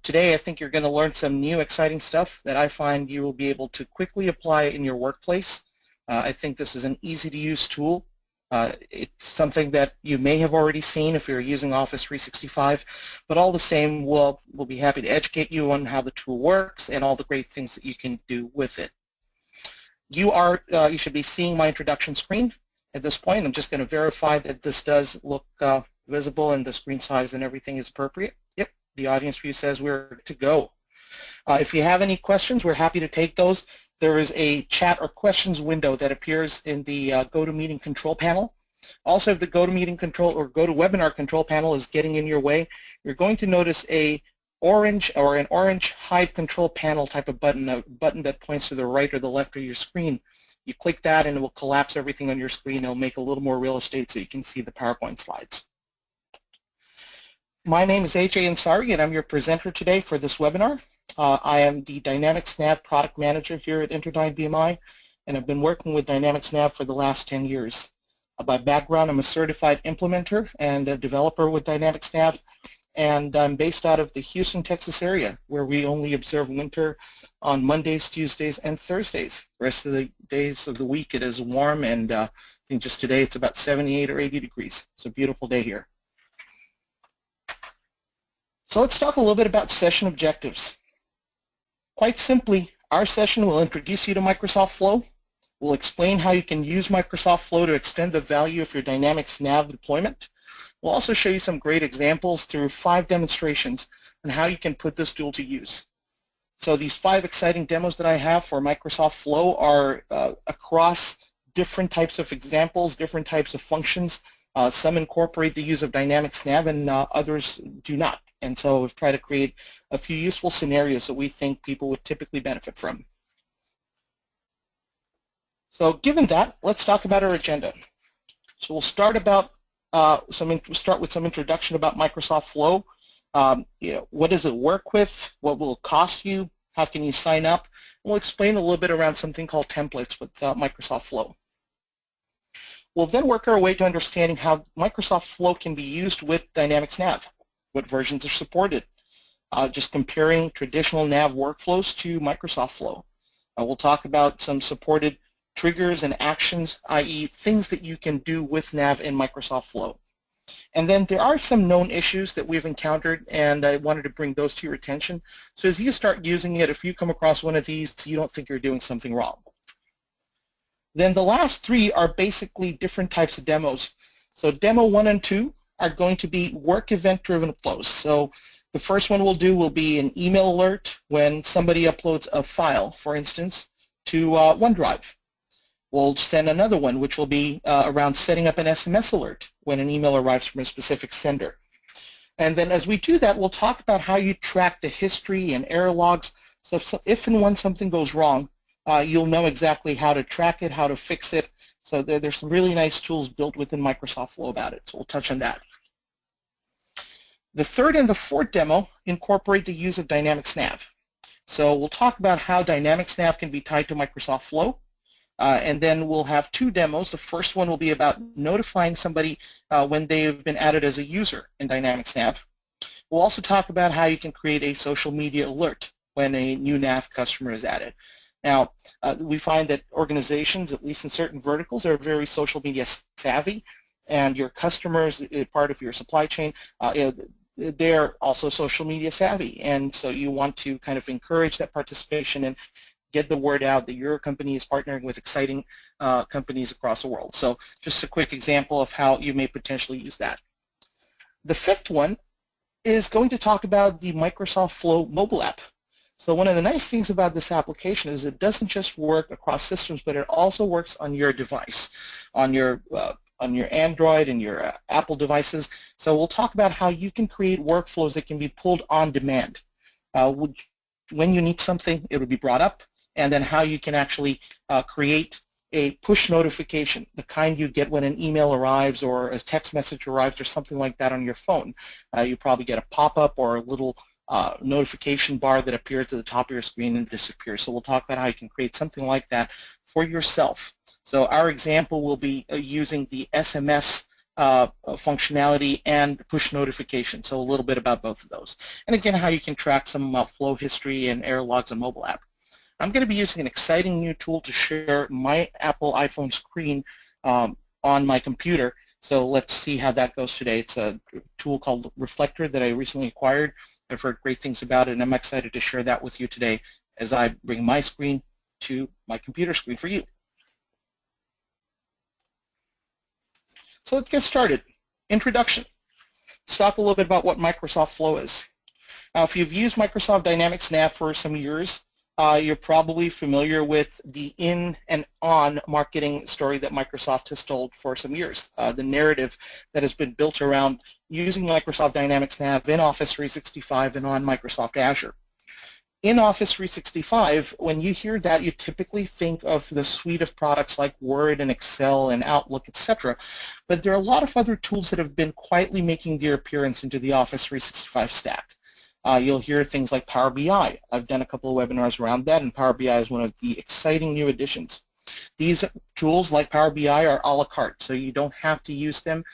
Today I think you're going to learn some new exciting stuff that I find you will be able to quickly apply in your workplace. I think this is an easy to use tool. It's something that you may have already seen if you're using Office 365, but all the same we'll be happy to educate you on how the tool works and all the great things that you can do with it. You should be seeing my introduction screen at this point. I'm just going to verify that this does look visible and the screen size and everything is appropriate. Yep, the audience view says we're to go. If you have any questions, we're happy to take those. There is a chat or questions window that appears in the GoToMeeting control panel. Also, if the GoToMeeting control or GoToWebinar control panel is getting in your way, you're going to notice an orange hide control panel type of button, a button that points to the right or the left of your screen. You click that and it will collapse everything on your screen. It'll make a little more real estate so you can see the PowerPoint slides. My name is AJ Ansari and I'm your presenter today for this webinar. I am the Dynamics NAV product manager here at InterDyn BMI, and I've been working with Dynamics NAV for the last 10 years. By background, I'm a certified implementer and a developer with Dynamics NAV, and I'm based out of the Houston, Texas area, where we only observe winter on Mondays, Tuesdays, and Thursdays. The rest of the days of the week it is warm, and I think just today it's about 78 or 80 degrees. It's a beautiful day here. So let's talk a little bit about session objectives. Quite simply, our session will introduce you to Microsoft Flow. We'll explain how you can use Microsoft Flow to extend the value of your Dynamics NAV deployment. We'll also show you some great examples through 5 demonstrations on how you can put this tool to use. So these 5 exciting demos that I have for Microsoft Flow are across different types of examples, different types of functions. Some incorporate the use of Dynamics NAV and others do not. And so we've tried to create a few useful scenarios that we think people would typically benefit from. So given that, let's talk about our agenda. So we'll start with some introduction about Microsoft Flow. What does it work with? What will it cost you? How can you sign up? And we'll explain a little bit around something called templates with Microsoft Flow. We'll then work our way to understanding how Microsoft Flow can be used with Dynamics NAV. What versions are supported, just comparing traditional NAV workflows to Microsoft Flow. We'll talk about some supported triggers and actions, i.e. things that you can do with NAV in Microsoft Flow. And then there are some known issues that we've encountered, and I wanted to bring those to your attention. So as you start using it, if you come across one of these, you don't think you're doing something wrong. Then the last 3 are basically different types of demos. So demo 1 and 2 are going to be work event-driven flows. So the first one we'll do will be an email alert when somebody uploads a file, for instance, to OneDrive. We'll send another one, which will be around setting up an SMS alert when an email arrives from a specific sender. And then as we do that, we'll talk about how you track the history and error logs. So if and when something goes wrong, you'll know exactly how to track it, how to fix it. So there's some really nice tools built within Microsoft Flow about it, so we'll touch on that. The third and the fourth demo incorporate the use of Dynamics NAV. So we'll talk about how Dynamics NAV can be tied to Microsoft Flow, and then we'll have 2 demos. The first one will be about notifying somebody when they've been added as a user in Dynamics NAV. We'll also talk about how you can create a social media alert when a new NAV customer is added. Now, we find that organizations, at least in certain verticals, are very social media savvy, and your customers, part of your supply chain, they're also social media savvy, and so you want to kind of encourage that participation and get the word out that your company is partnering with exciting companies across the world. So just a quick example of how you may potentially use that. The 5th one is going to talk about the Microsoft Flow mobile app. So one of the nice things about this application is it doesn't just work across systems, but it also works on your device, on your Android and your Apple devices. So we'll talk about how you can create workflows that can be pulled on demand. When you need something, it will be brought up, and then how you can actually create a push notification, the kind you get when an email arrives or a text message arrives or something like that on your phone. You probably get a pop-up or a little notification bar that appears at the top of your screen and disappears. So we'll talk about how you can create something like that for yourself. So our example will be using the SMS functionality and push notifications. So a little bit about both of those. And again, how you can track some flow history and error logs on mobile app. I'm going to be using an exciting new tool to share my Apple iPhone screen on my computer. So let's see how that goes today. It's a tool called Reflector that I recently acquired. I've heard great things about it, and I'm excited to share that with you today as I bring my screen to my computer screen for you. So let's get started. Introduction. Let's talk a little bit about what Microsoft Flow is. Now, if you've used Microsoft Dynamics NAV for some years, you're probably familiar with the in and on marketing story that Microsoft has told for some years, the narrative that has been built around using Microsoft Dynamics NAV in Office 365 and on Microsoft Azure. In Office 365, when you hear that, you typically think of the suite of products like Word and Excel and Outlook, etc. But there are a lot of other tools that have been quietly making their appearance into the Office 365 stack. You'll hear things like Power BI. I've done a couple of webinars around that, and Power BI is one of the exciting new additions. These tools like Power BI are a la carte, so you don't have to use them.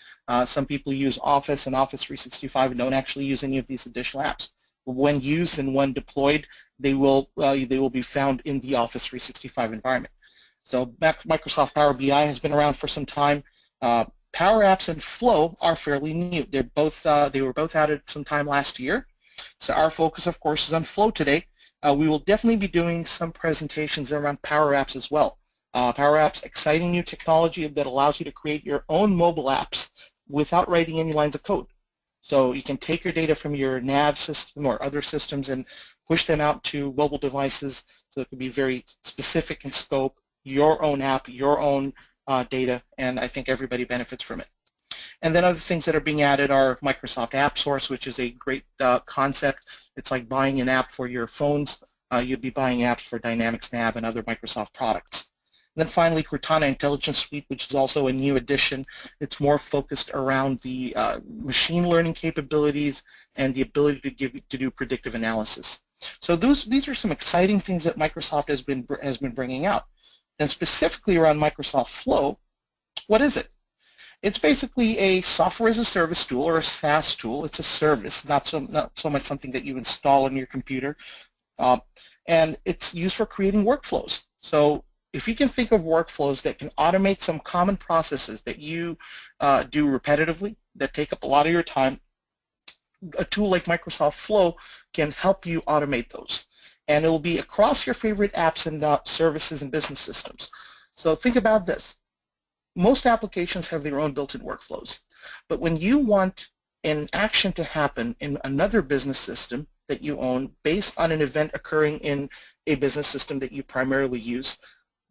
Some people use Office and Office 365 and don't actually use any of these additional apps. When used and when deployed, they will be found in the Office 365 environment. So Microsoft Power BI has been around for some time. Power Apps and Flow are fairly new. They were both added sometime last year. So our focus, of course, is on Flow today. We will definitely be doing some presentations around Power Apps as well. Power Apps, exciting new technology that allows you to create your own mobile apps without writing any lines of code. So you can take your data from your NAV system or other systems and push them out to mobile devices. So it can be very specific in scope, your own app, your own data, and I think everybody benefits from it. And then other things that are being added are Microsoft App Source, which is a great concept. It's like buying an app for your phones. You'd be buying apps for Dynamics NAV and other Microsoft products. And then finally, Cortana Intelligence Suite, which is also a new addition. It's more focused around the machine learning capabilities and the ability to do predictive analysis. So these are some exciting things that Microsoft has been bringing out. Then specifically around Microsoft Flow, what is it? It's basically a software as a service tool or a SaaS tool. It's a service, not so much something that you install on your computer, and it's used for creating workflows. So if you can think of workflows that can automate some common processes that you do repetitively, that take up a lot of your time, a tool like Microsoft Flow can help you automate those. And it will be across your favorite apps and services and business systems. So think about this. Most applications have their own built-in workflows. But when you want an action to happen in another business system that you own based on an event occurring in a business system that you primarily use,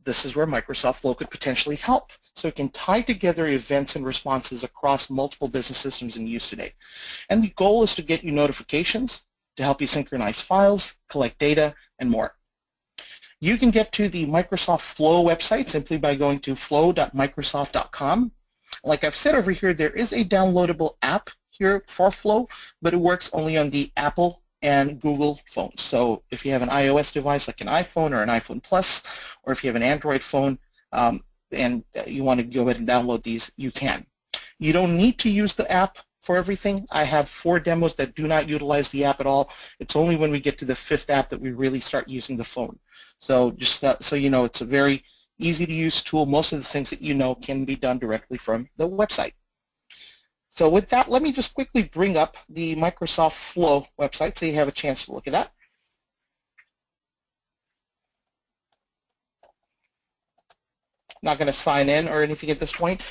this is where Microsoft Flow could potentially help. So it can tie together events and responses across multiple business systems in use today. And the goal is to get you notifications, to help you synchronize files, collect data, and more. You can get to the Microsoft Flow website simply by going to flow.microsoft.com. Like I've said over here, there is a downloadable app here for Flow, but it works only on the Apple and Google phones. So if you have an iOS device like an iPhone or an iPhone Plus, or if you have an Android phone and you want to go ahead and download these, you can. You don't need to use the app for everything. I have 4 demos that do not utilize the app at all. It's only when we get to the 5th app that we really start using the phone. So just so you know, it's a very easy to use tool. Most of the things that you know can be done directly from the website. So with that, let me just quickly bring up the Microsoft Flow website so you have a chance to look at that. Not going to sign in or anything at this point.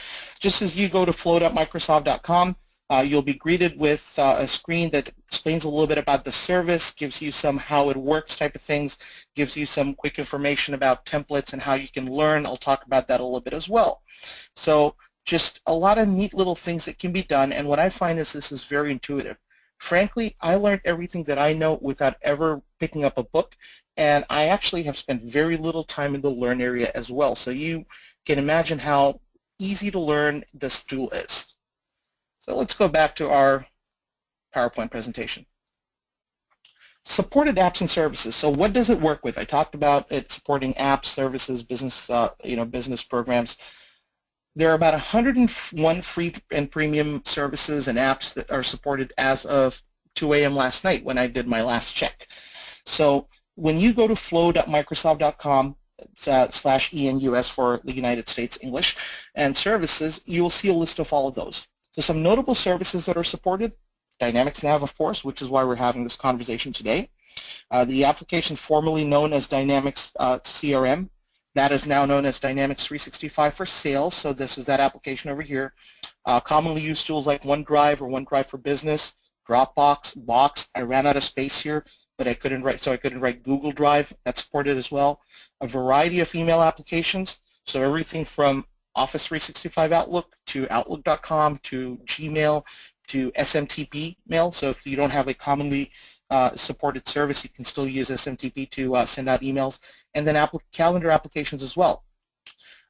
Just as you go to flow.microsoft.com, you'll be greeted with a screen that explains a little bit about the service, gives you some how it works type of things, gives you some quick information about templates and how you can learn. I'll talk about that a little bit as well. So just a lot of neat little things that can be done, and what I find is this is very intuitive. Frankly, I learned everything that I know without ever picking up a book, and I actually have spent very little time in the learn area as well. So you can imagine how easy to learn this tool is. So let's go back to our PowerPoint presentation. Supported apps and services. So what does it work with? I talked about it supporting apps, services, business, business programs. There are about 101 free and premium services and apps that are supported as of 2 a.m. last night when I did my last check. So when you go to flow.microsoft.com /ENUS for the United States English and services, you will see a list of all of those. So some notable services that are supported: Dynamics NAV, of course, which is why we're having this conversation today. The application formerly known as Dynamics CRM, that is now known as Dynamics 365 for Sales, so this is that application over here. Commonly used tools like OneDrive or OneDrive for Business, Dropbox, Box. I ran out of space here, but I couldn't write Google Drive. That's supported as well. A variety of email applications, so everything from Office 365 Outlook to Outlook.com to Gmail to SMTP mail. So if you don't have a commonly supported service, you can still use SMTP to send out emails. And then calendar applications as well.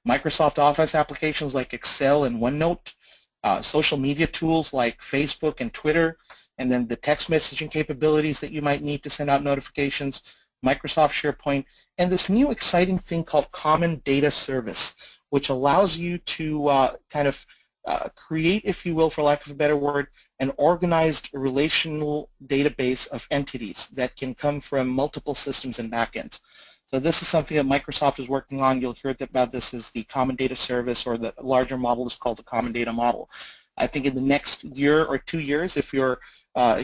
Microsoft Office applications like Excel and OneNote, social media tools like Facebook and Twitter, and then the text messaging capabilities that you might need to send out notifications, Microsoft SharePoint, and this new exciting thing called Common Data Service, which allows you to create, if you will, for lack of a better word, an organized relational database of entities that can come from multiple systems and backends. So this is something that Microsoft is working on. You'll hear about this as the Common Data Service, or the larger model is called the Common Data Model. I think in the next year or 2 years, if you're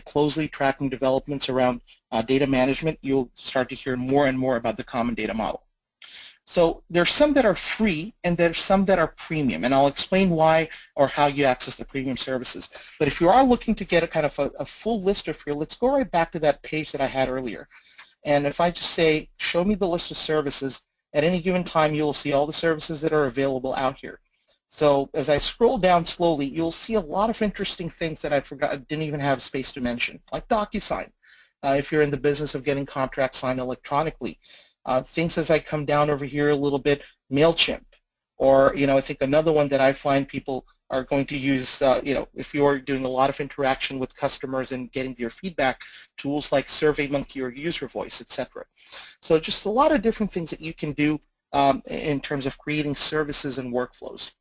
closely tracking developments around data management, you'll start to hear more and more about the Common Data Model. So there's some that are free and there's some that are premium, and I'll explain why or how you access the premium services. But if you are looking to get a kind of a full list of free, let's go right back to that page that I had earlier. And if I just say, show me the list of services, at any given time you'll see all the services that are available out here. So as I scroll down slowly, you'll see a lot of interesting things that I didn't even have space to mention, like DocuSign, if you're in the business of getting contracts signed electronically. Things as I come down over here a little bit, MailChimp, or I think another one that I find people are going to use, if you're doing a lot of interaction with customers and getting their feedback, tools like SurveyMonkey or UserVoice, etc. So just a lot of different things that you can do in terms of creating services and workflows.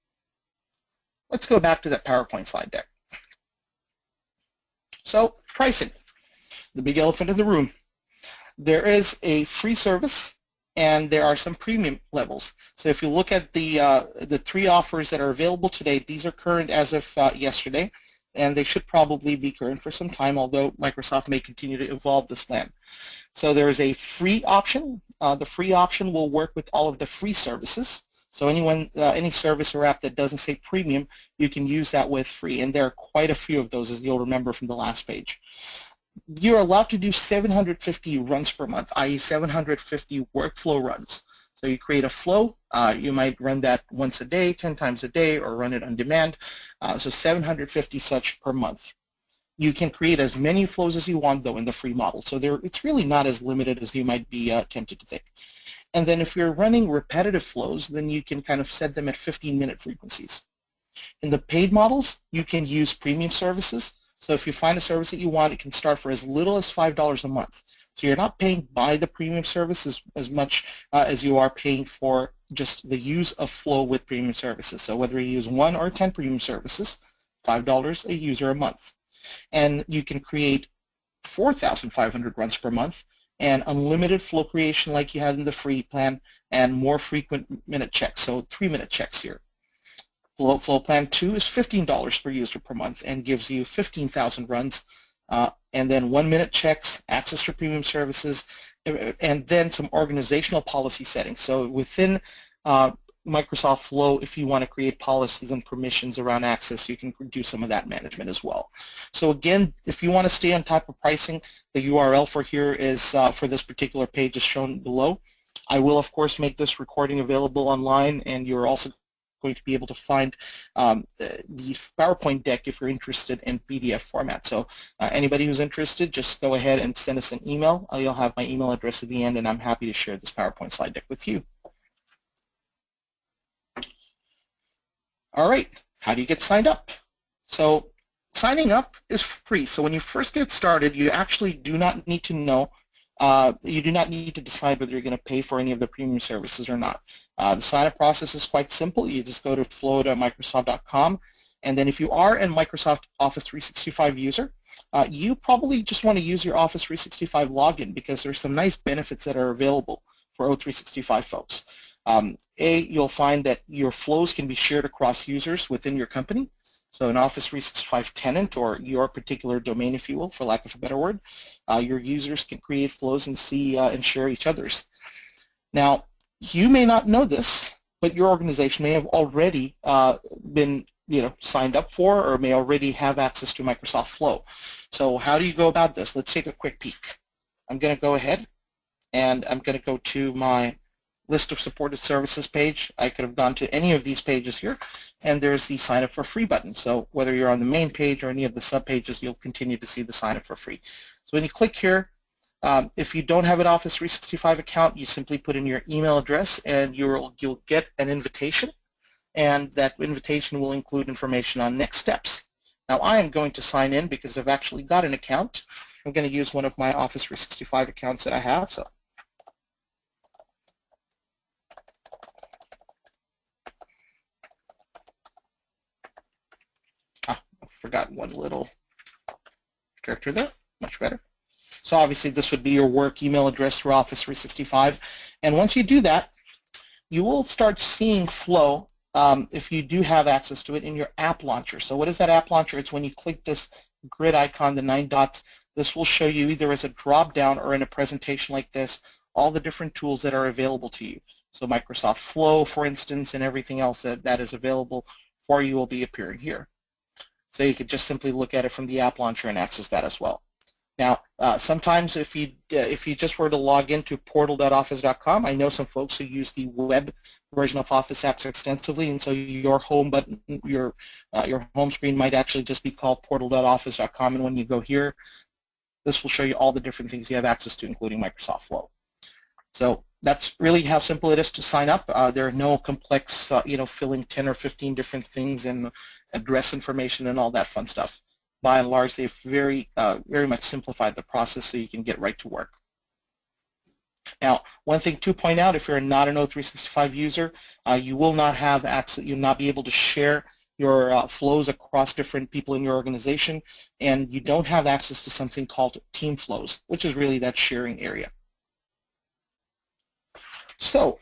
Let's go back to that PowerPoint slide deck. So pricing, the big elephant in the room. There is a free service and there are some premium levels. So if you look at the 3 offers that are available today, these are current as of yesterday, and they should probably be current for some time, although Microsoft may continue to evolve this plan. So there is a free option. The free option will work with all of the free services. So any service or app that doesn't say premium, you can use that with free, and there are quite a few of those, as you'll remember from the last page. You're allowed to do 750 runs per month, i.e. 750 workflow runs. So you create a flow, you might run that once a day, 10 times a day, or run it on demand, so 750 such per month. You can create as many flows as you want, though, in the free model, so it's really not as limited as you might be tempted to think. And then if you're running repetitive flows, then you can kind of set them at 15-minute frequencies. In the paid models, you can use premium services. So if you find a service that you want, it can start for as little as $5 a month. So you're not paying by the premium service as much as you are paying for just the use of Flow with premium services. So whether you use 1 or 10 premium services, $5 a user a month. And you can create 4,500 runs per month and unlimited flow creation like you had in the free plan, and more frequent minute checks, so 3-minute checks here. Flow Plan 2 is $15 per user per month and gives you 15,000 runs, and then 1-minute checks, access to premium services, and then some organizational policy settings. So within Microsoft Flow, if you want to create policies and permissions around access, you can do some of that management as well. So again, if you want to stay on top of pricing, the URL for here is for this particular page is shown below. I will, of course, make this recording available online, and you're also going to be able to find the PowerPoint deck if you're interested in PDF format. So anybody who's interested, just go ahead and send us an email. You'll have my email address at the end, and I'm happy to share this PowerPoint slide deck with you. All right, how do you get signed up? So signing up is free. So when you first get started, you actually do not need to know you do not need to decide whether you're going to pay for any of the premium services or not. The sign-up process is quite simple. You just go to flow.microsoft.com, and then if you are a Microsoft Office 365 user, you probably just want to use your Office 365 login because there's some nice benefits that are available for O365 folks. You'll find that your flows can be shared across users within your company. So an Office 365 tenant, or your particular domain, if you will, for lack of a better word, your users can create flows and see and share each other's. Now, you may not know this, but your organization may have already been signed up for, or may already have access to Microsoft Flow. So how do you go about this? Let's take a quick peek. I'm going to go ahead and I'm going to go to my list of supported services page. I could have gone to any of these pages here, and there's the sign up for free button. So whether you're on the main page or any of the sub pages, you'll continue to see the sign up for free. So when you click here, if you don't have an Office 365 account, you simply put in your email address and you'll get an invitation, and that invitation will include information on next steps. Now I am going to sign in because I've actually got an account. I'm going to use one of my Office 365 accounts that I have. So I forgot one little character there. Much better. So obviously this would be your work email address for Office 365. And once you do that, you will start seeing Flow, if you do have access to it, in your app launcher. So what is that app launcher? It's when you click this grid icon, the 9 dots. This will show you either as a drop down or in a presentation like this, all the different tools that are available to you. So Microsoft Flow, for instance, and everything else that is available for you will be appearing here. So you could just simply look at it from the app launcher and access that as well. Now, sometimes if you just were to log into portal.office.com, I know some folks who use the web version of Office apps extensively, and so your home button, your home screen might actually just be called portal.office.com, and when you go here, this will show you all the different things you have access to, including Microsoft Flow. So that's really how simple it is to sign up. There are no complex, filling 10 or 15 different things and address information and all that fun stuff. By and large, they've very much simplified the process so you can get right to work. Now, one thing to point out, if you're not an O365 user, you will not have access, you'll not be able to share your flows across different people in your organization, and you don't have access to something called team flows, which is really that sharing area. So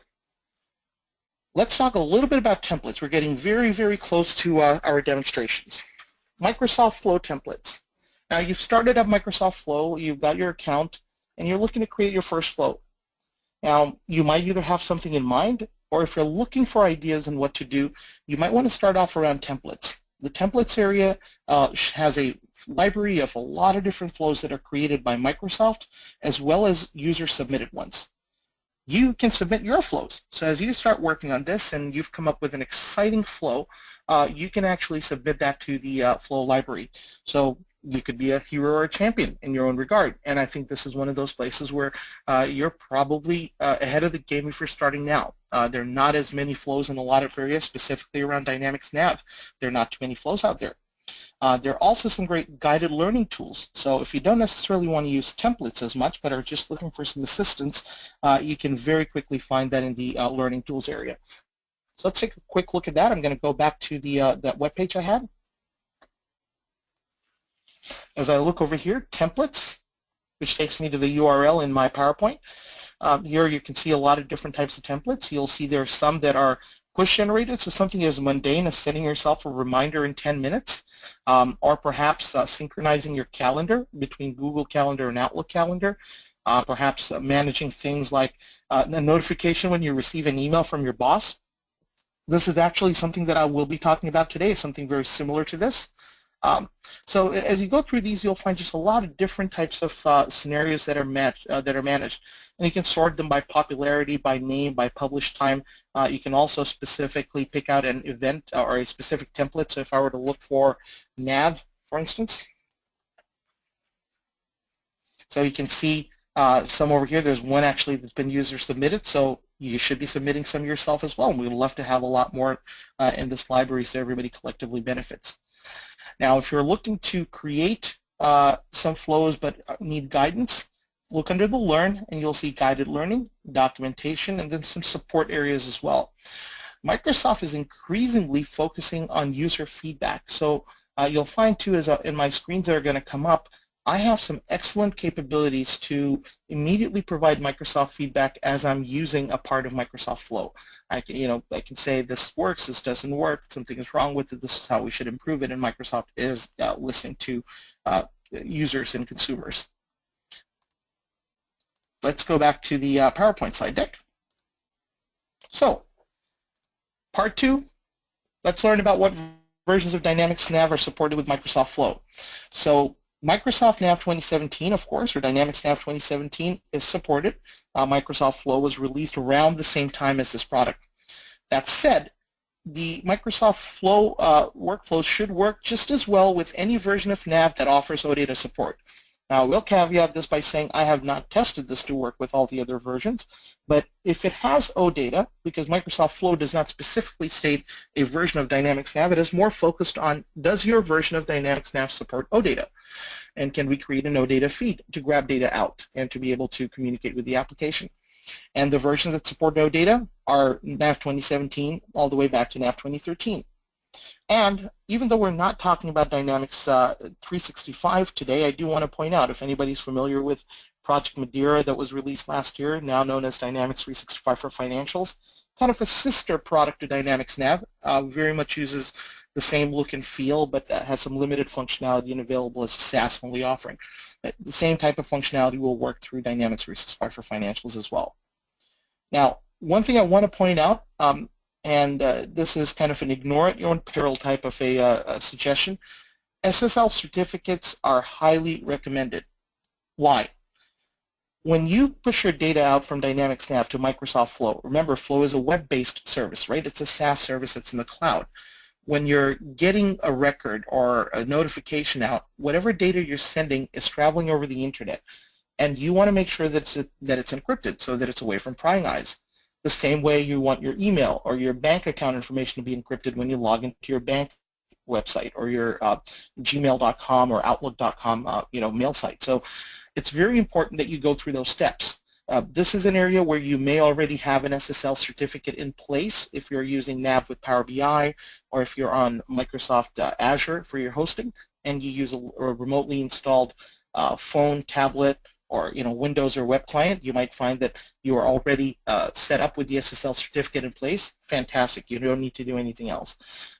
let's talk a little bit about templates. We're getting very, very close to our demonstrations. Microsoft Flow templates. Now you've started up Microsoft Flow, you've got your account, and you're looking to create your first flow. Now you might either have something in mind, or if you're looking for ideas on what to do, you might want to start off around templates. The templates area has a library of a lot of different flows that are created by Microsoft, as well as user-submitted ones. You can submit your flows. So as you start working on this and you've come up with an exciting flow, you can actually submit that to the flow library. So you could be a hero or a champion in your own regard. And I think this is one of those places where you're probably ahead of the game if you're starting now. There are not as many flows in a lot of areas, specifically around Dynamics NAV. There are not too many flows out there. There are also some great guided learning tools. So if you don't necessarily want to use templates as much, but are just looking for some assistance, you can very quickly find that in the learning tools area. So let's take a quick look at that. I'm going to go back to the that web page I had. As I look over here, templates, which takes me to the URL in my PowerPoint. Here you can see a lot of different types of templates. You'll see there are some that are push generated, so something as mundane as setting yourself a reminder in 10 minutes, or perhaps synchronizing your calendar between Google Calendar and Outlook Calendar, perhaps managing things like a notification when you receive an email from your boss. This is actually something that I will be talking about today, something very similar to this. So as you go through these, you'll find just a lot of different types of scenarios that are managed, and you can sort them by popularity, by name, by published time. You can also specifically pick out an event or a specific template. So if I were to look for NAV, for instance, so you can see some over here. There's one actually that's been user submitted, so you should be submitting some yourself as well. And we'd love to have a lot more in this library so everybody collectively benefits. Now, if you're looking to create some flows but need guidance, look under the Learn, and you'll see guided learning, documentation, and then some support areas as well. Microsoft is increasingly focusing on user feedback. So you'll find too, as in my screens that are going to come up, I have some excellent capabilities to immediately provide Microsoft feedback as I'm using a part of Microsoft Flow. I can say this works, this doesn't work, something is wrong with it, this is how we should improve it, and Microsoft is listening to users and consumers. Let's go back to the PowerPoint slide deck. So, part 2, let's learn about what versions of Dynamics NAV are supported with Microsoft Flow. So, Microsoft NAV 2017, of course, or Dynamics NAV 2017 is supported. Microsoft Flow was released around the same time as this product. That said, the Microsoft Flow workflows should work just as well with any version of NAV that offers OData support. Now, I will caveat this by saying I have not tested this to work with all the other versions, but if it has OData, because Microsoft Flow does not specifically state a version of Dynamics NAV, it is more focused on, does your version of Dynamics NAV support OData? And can we create an OData feed to grab data out and to be able to communicate with the application? And the versions that support OData are NAV 2017 all the way back to NAV 2013. And even though we're not talking about Dynamics 365 today, I do want to point out, if anybody's familiar with Project Madeira that was released last year, now known as Dynamics 365 for Financials, kind of a sister product to Dynamics NAV, very much uses the same look and feel, but has some limited functionality and available as a SaaS-only offering. The same type of functionality will work through Dynamics 365 for Financials as well. Now, one thing I want to point out, and this is kind of an ignore at your own peril type of a suggestion, SSL certificates are highly recommended. Why? When you push your data out from Dynamics NAV to Microsoft Flow, remember Flow is a web-based service, right? It's a SaaS service that's in the cloud. When you're getting a record or a notification out, whatever data you're sending is traveling over the internet, and you want to make sure that it's encrypted so that it's away from prying eyes. The same way you want your email or your bank account information to be encrypted when you log into your bank website or your gmail.com or outlook.com mail site. So it's very important that you go through those steps. This is an area where you may already have an SSL certificate in place if you're using NAV with Power BI or if you're on Microsoft Azure for your hosting and you use a remotely installed phone, tablet, or Windows or web client. You might find that you are already set up with the SSL certificate in place. Fantastic. You don't need to do anything else.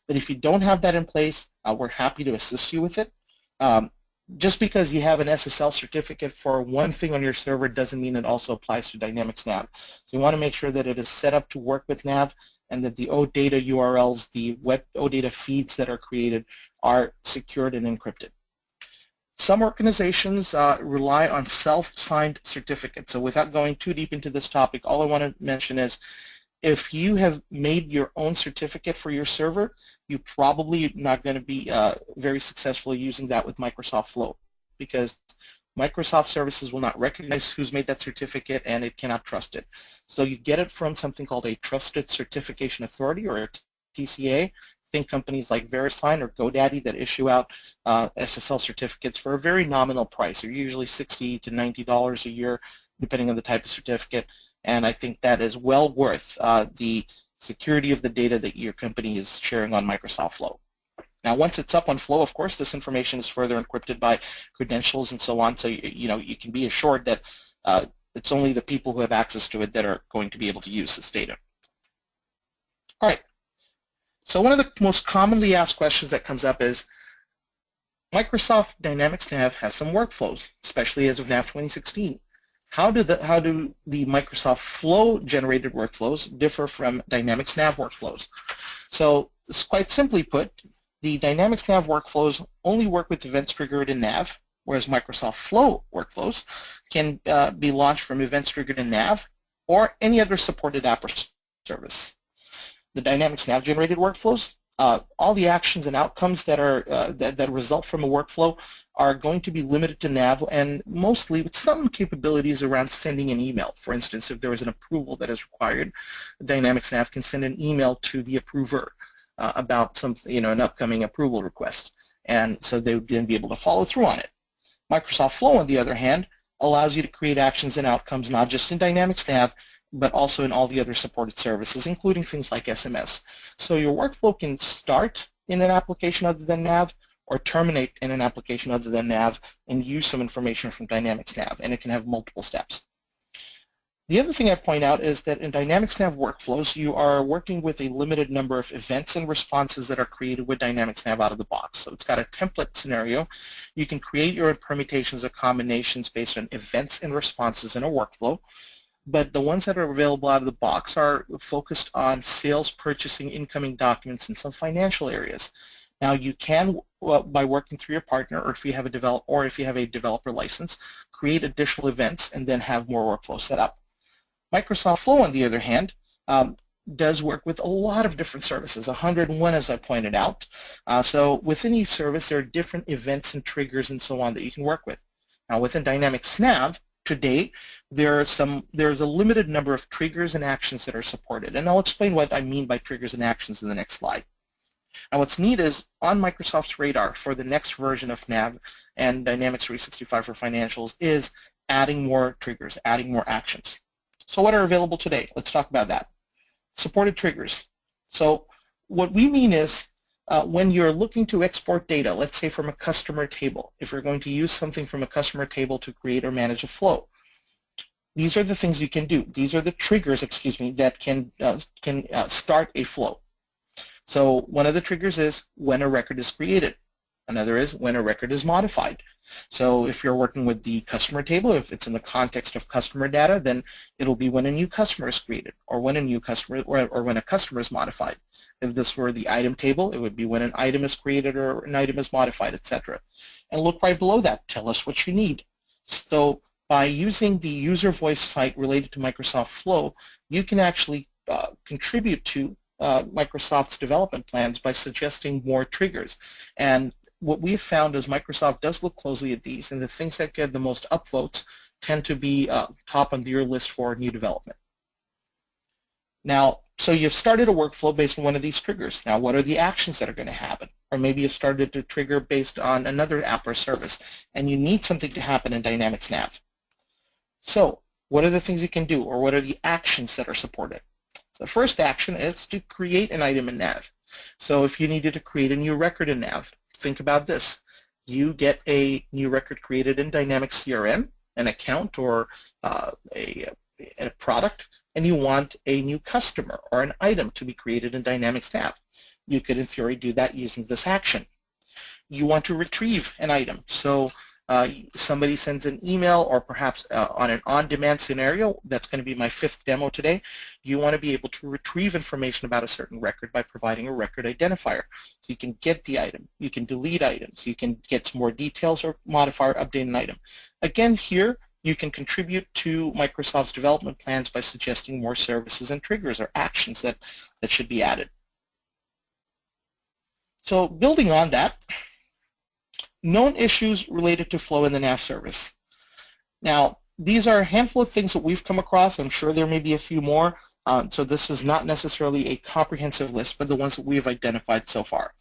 But if you don't have that in place, we're happy to assist you with it. Just because you have an SSL certificate for one thing on your server doesn't mean it also applies to Dynamics NAV. So you want to make sure that it is set up to work with NAV and that the OData URLs, the web OData feeds that are created are secured and encrypted. Some organizations rely on self-signed certificates. So without going too deep into this topic, all I want to mention is if you have made your own certificate for your server, you're probably not going to be very successful using that with Microsoft Flow because Microsoft services will not recognize who's made that certificate and it cannot trust it. So you get it from something called a Trusted Certification Authority or a TCA. Think companies like VeriSign or GoDaddy that issue out SSL certificates for a very nominal price. They're usually $60 to $90 a year, depending on the type of certificate. And I think that is well worth the security of the data that your company is sharing on Microsoft Flow. Now, once it's up on Flow, of course, this information is further encrypted by credentials and so on. So you can be assured that it's only the people who have access to it that are going to be able to use this data. All right. So one of the most commonly asked questions that comes up is, Microsoft Dynamics NAV has some workflows, especially as of NAV 2016. How do the Microsoft Flow generated workflows differ from Dynamics NAV workflows? So it's quite simply put, the Dynamics NAV workflows only work with events triggered in NAV, whereas Microsoft Flow workflows can be launched from events triggered in NAV or any other supported app or service. The Dynamics NAV generated workflows, all the actions and outcomes that are that result from a workflow are going to be limited to NAV and mostly with some capabilities around sending an email. For instance, if there is an approval that is required, Dynamics NAV can send an email to the approver about some, an upcoming approval request, and so they would then be able to follow through on it. Microsoft Flow, on the other hand, allows you to create actions and outcomes not just in Dynamics NAV, but also in all the other supported services, including things like SMS. So your workflow can start in an application other than NAV or terminate in an application other than NAV and use some information from Dynamics NAV, and it can have multiple steps. The other thing I point out is that in Dynamics NAV workflows, you are working with a limited number of events and responses that are created with Dynamics NAV out of the box. So it's got a template scenario. You can create your own permutations or combinations based on events and responses in a workflow, but the ones that are available out of the box are focused on sales, purchasing, incoming documents, and some financial areas. Now you can, by working through your partner, or if you have a developer license, create additional events and then have more workflows set up. Microsoft Flow, on the other hand, does work with a lot of different services, 101 as I pointed out. So within each service there are different events and triggers and so on that you can work with. Now within Dynamics NAV, today there's a limited number of triggers and actions that are supported, and I'll explain what I mean by triggers and actions in the next slide. Now what's neat is on Microsoft's radar for the next version of NAV and Dynamics 365 for Financials is adding more triggers, adding more actions. So what are available today? Let's talk about that. Supported triggers. So what we mean is when you're looking to export data, let's say from a customer table, if you're going to use something from a customer table to create or manage a flow, these are the things you can do. These are the triggers, that can start a flow. So one of the triggers is when a record is created. Another is when a record is modified. So if you're working with the customer table, if it's in the context of customer data, then it'll be when a new customer is created, or when a new customer, or when a customer is modified. If this were the item table, it would be when an item is created or an item is modified, etc. And look right below that. Tell us what you need. So by using the user voice site related to Microsoft Flow, you can actually contribute to Microsoft's development plans by suggesting more triggers. And what we've found is Microsoft does look closely at these, and the things that get the most upvotes tend to be top on your list for new development. Now, so you've started a workflow based on one of these triggers. Now, what are the actions that are going to happen? Or maybe you've started to trigger based on another app or service, and you need something to happen in Dynamics NAV. So, what are the things you can do, or what are the actions that are supported? So the first action is to create an item in NAV. So if you needed to create a new record in NAV, think about this. You get a new record created in Dynamics CRM, an account or a product, and you want a new customer or an item to be created in Dynamics NAV. You could, in theory, do that using this action. You want to retrieve an item. So somebody sends an email, or perhaps on an on-demand scenario, that's going to be my 5th demo today, you want to be able to retrieve information about a certain record by providing a record identifier. So you can get the item, you can delete items, you can get some more details or modify or update an item. Again, here you can contribute to Microsoft's development plans by suggesting more services and triggers or actions that should be added. So building on that, known issues related to flow in the NAV service. Now, these are a handful of things that we've come across. I'm sure there may be a few more, so this is not necessarily a comprehensive list, but the ones that we've identified so far.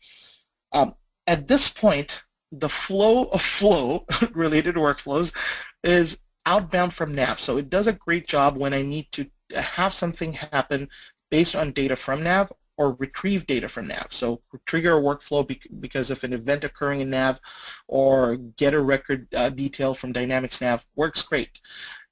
At this point, the flow of flow related to workflows is outbound from NAV, so it does a great job when I need to have something happen based on data from NAV or retrieve data from NAV. So trigger a workflow because of an event occurring in NAV, or get a record detail from Dynamics NAV, works great.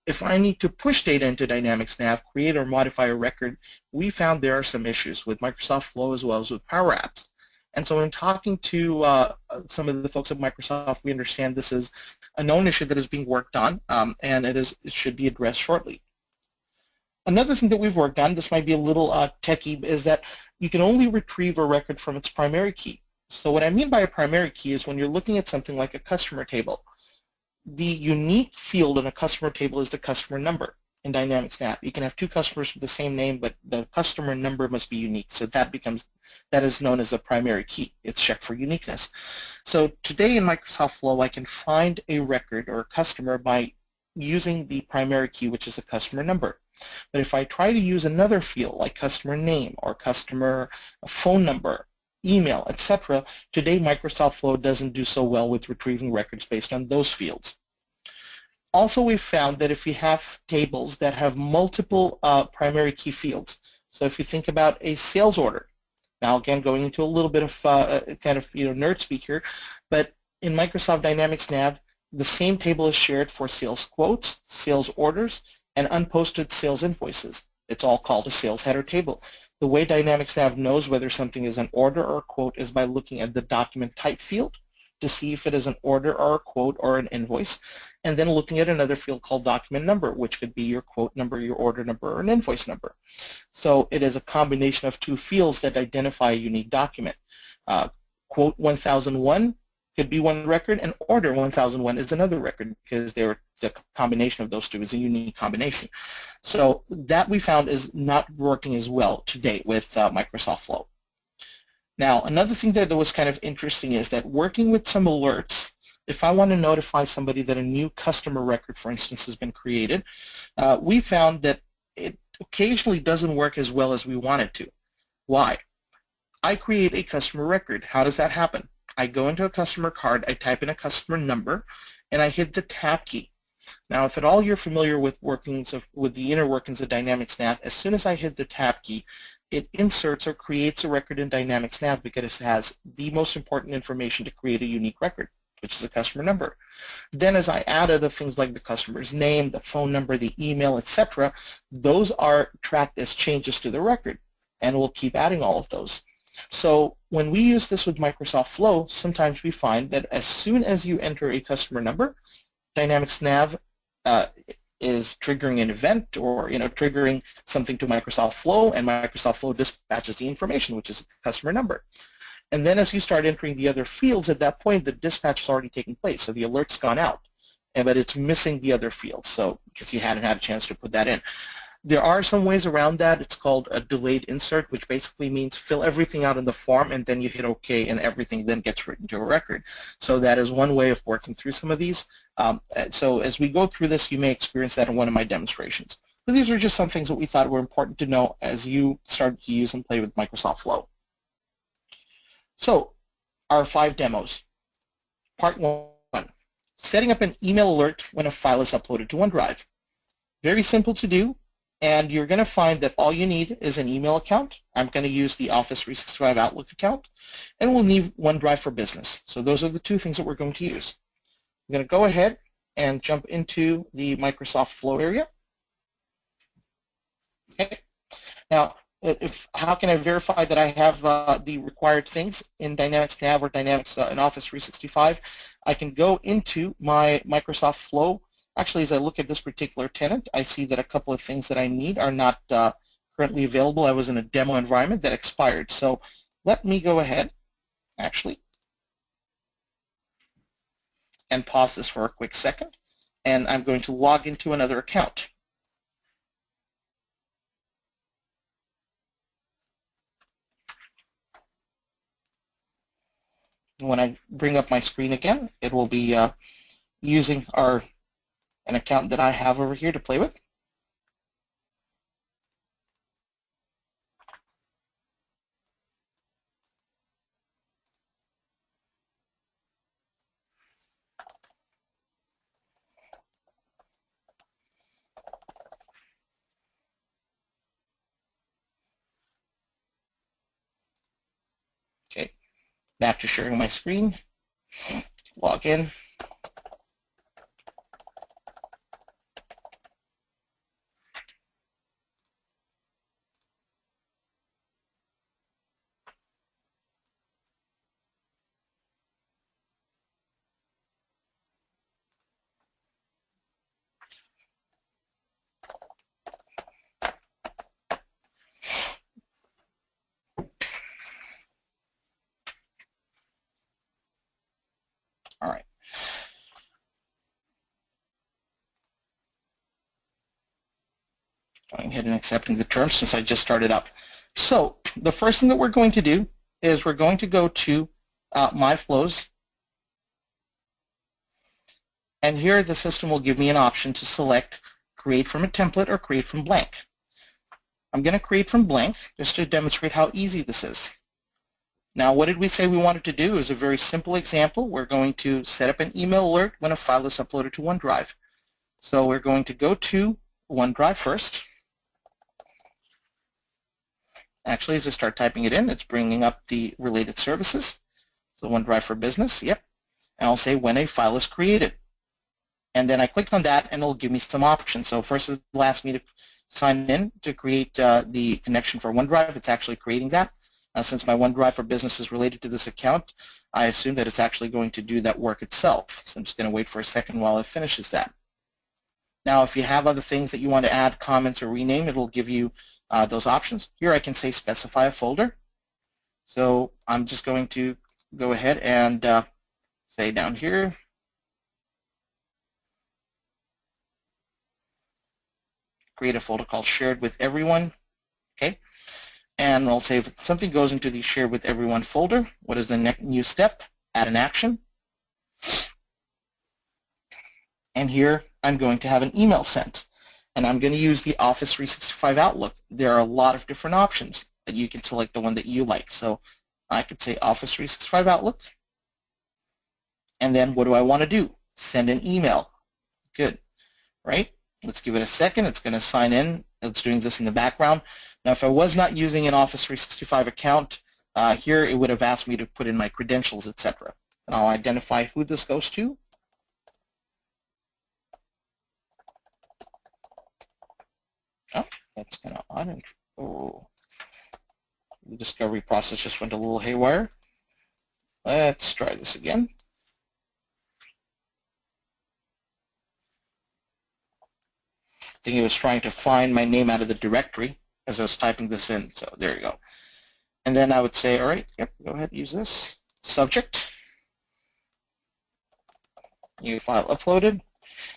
If I need to push data into Dynamics NAV, create or modify a record, we found there are some issues with Microsoft Flow as well as with Power Apps. And so in talking to some of the folks at Microsoft, we understand this is a known issue that is being worked on, and it should be addressed shortly. Another thing that we've worked on, this might be a little techie, is that you can only retrieve a record from its primary key. So what I mean by a primary key is when you're looking at something like a customer table, the unique field in a customer table is the customer number in Dynamics NAV. You can have 2 customers with the same name, but the customer number must be unique. So that is known as a primary key. It's checked for uniqueness. So today in Microsoft Flow, I can find a record or a customer by using the primary key, which is the customer number. But if I try to use another field like customer name or customer phone number, email, etc., today Microsoft Flow doesn't do so well with retrieving records based on those fields. Also, we found that if you have tables that have multiple primary key fields, so if you think about a sales order, now again going into a little bit of kind of nerd speak here, but in Microsoft Dynamics NAV, the same table is shared for sales quotes, sales orders, and unposted sales invoices. It's all called a sales header table. The way Dynamics NAV knows whether something is an order or a quote is by looking at the document type field to see if it is an order or a quote or an invoice, and then looking at another field called document number, which could be your quote number, your order number, or an invoice number. So it is a combination of two fields that identify a unique document. Quote 1001 could be one record, and order 1001 is another record, because the combination of those two is a unique combination. So that we found is not working as well to date with Microsoft Flow. Now, another thing that was kind of interesting is that working with some alerts, if I want to notify somebody that a new customer record, for instance, has been created, we found that it occasionally doesn't work as well as we want it to. Why? I create a customer record. How does that happen? I go into a customer card, I type in a customer number, and I hit the tab key. Now, if at all you're familiar with the inner workings of Dynamics NAV, as soon as I hit the tab key, it inserts or creates a record in Dynamics NAV because it has the most important information to create a unique record, which is a customer number. Then as I add other things like the customer's name, the phone number, the email, etc., those are tracked as changes to the record, and we'll keep adding all of those. So when we use this with Microsoft Flow, sometimes we find that as soon as you enter a customer number, Dynamics NAV is triggering an event or triggering something to Microsoft Flow, and Microsoft Flow dispatches the information, which is a customer number. And then as you start entering the other fields, at that point the dispatch has already taken place, so the alert's gone out, but it's missing the other fields, so because you hadn't had a chance to put that in. There are some ways around that. It's called a delayed insert, which basically means fill everything out in the form and then you hit OK and everything then gets written to a record. So that is one way of working through some of these. So as we go through this, you may experience that in one of my demonstrations. But these are just some things that we thought were important to know as you start to use and play with Microsoft Flow. So our 5 demos. Part 1, setting up an email alert when a file is uploaded to OneDrive. Very simple to do. And you're going to find that all you need is an email account. I'm going to use the Office 365 Outlook account, and we'll need OneDrive for Business. So those are the two things that we're going to use. I'm going to go ahead and jump into the Microsoft Flow area. Okay. Now, how can I verify that I have the required things in Dynamics NAV or Dynamics in Office 365? I can go into my Microsoft Flow. Actually, as I look at this particular tenant, I see that a couple of things that I need are not currently available. I was in a demo environment that expired. So let me go ahead, actually, and pause this for a quick second. And I'm going to log into another account. When I bring up my screen again, it will be using an account that I have over here to play with. Okay, back to sharing my screen. Log in. All right. Going ahead and accepting the terms since I just started up. So the first thing that we're going to do is we're going to go to My Flows. And here the system will give me an option to select create from a template or create from blank. I'm going to create from blank just to demonstrate how easy this is. Now, what did we say we wanted to do? Is a very simple example. We're going to set up an email alert when a file is uploaded to OneDrive. So we're going to go to OneDrive first. Actually, as I start typing it in, it's bringing up the related services. So OneDrive for Business, yep. And I'll say when a file is created. And then I click on that and it'll give me some options. So first it'll ask me to sign in to create the connection for OneDrive. It's actually creating that. Since my OneDrive for Business is related to this account, I assume that it's actually going to do that work itself. So I'm just going to wait for a second while it finishes that. Now if you have other things that you want to add, comments, or rename, it will give you those options. Here I can say specify a folder. So I'm just going to go ahead and say down here, create a folder called shared with everyone. Okay. And I'll say if something goes into the shared with everyone folder, what is the next new step? Add an action. And here I'm going to have an email sent. And I'm going to use the Office 365 Outlook. There are a lot of different options that you can select the one that you like. So I could say Office 365 Outlook. And then what do I want to do? Send an email. Good, right? Let's give it a second. It's going to sign in. It's doing this in the background. Now, if I was not using an Office 365 account, here it would have asked me to put in my credentials, etc. And I'll identify who this goes to. Oh, that's kind of odd. Oh, the discovery process just went a little haywire. Let's try this again. I think it was trying to find my name out of the directory as I was typing this in. So there you go. And then I would say, all right, yep, go ahead, use this. Subject. New file uploaded.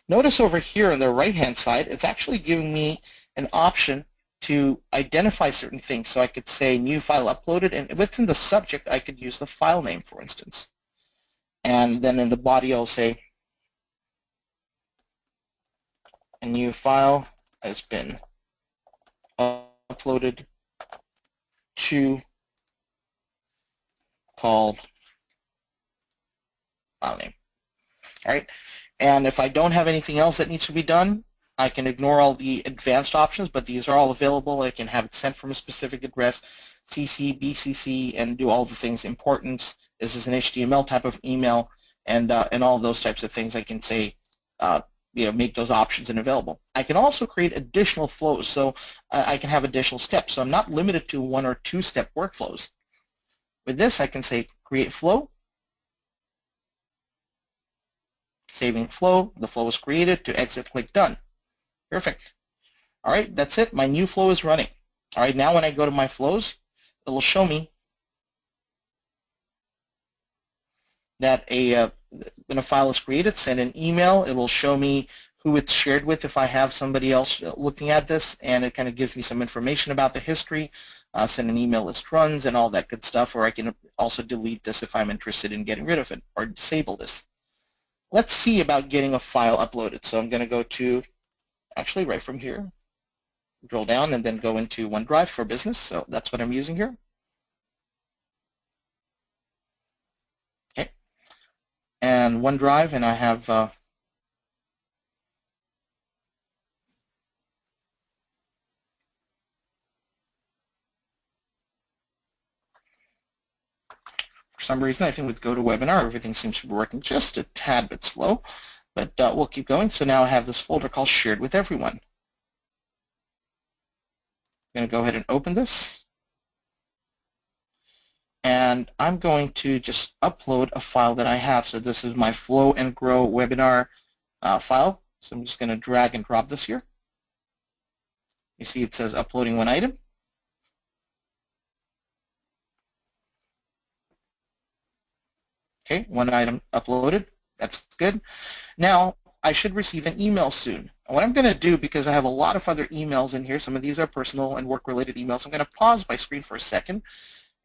Notice over here on the right-hand side, it's actually giving me an option to identify certain things. So I could say new file uploaded, and within the subject, I could use the file name, for instance. And then in the body, I'll say a new file has been uploaded to called file name. All right. And if I don't have anything else that needs to be done, I can ignore all the advanced options, but these are all available. I can have it sent from a specific address, CC, BCC, and do all the things. Importance, this is an HTML type of email, and all those types of things I can say, make those options available. I can also create additional flows, so I can have additional steps. So I'm not limited to 1 or 2 step workflows. With this, I can say create flow, saving flow, the flow is created, to exit, click done. Perfect. All right, that's it. My new flow is running. All right, now when I go to my flows, it will show me that when a file is created, send an email. It will show me who it's shared with if I have somebody else looking at this, and it kind of gives me some information about the history, send an email list runs, and all that good stuff, or I can also delete this if I'm interested in getting rid of it, or disable this. Let's see about getting a file uploaded. So I'm going to go to, actually right from here, drill down and then go into OneDrive for Business. So that's what I'm using here. Okay. And OneDrive, and I have for some reason, I think with GoToWebinar, everything seems to be working just a tad bit slow, but we'll keep going. So now I have this folder called Shared with Everyone. I'm going to go ahead and open this. And I'm going to just upload a file that I have. So this is my Flow and Grow webinar file. So I'm just going to drag and drop this here. You see it says uploading one item. Okay, one item uploaded. That's good. Now, I should receive an email soon. What I'm going to do, because I have a lot of other emails in here, some of these are personal and work-related emails, I'm going to pause my screen for a second,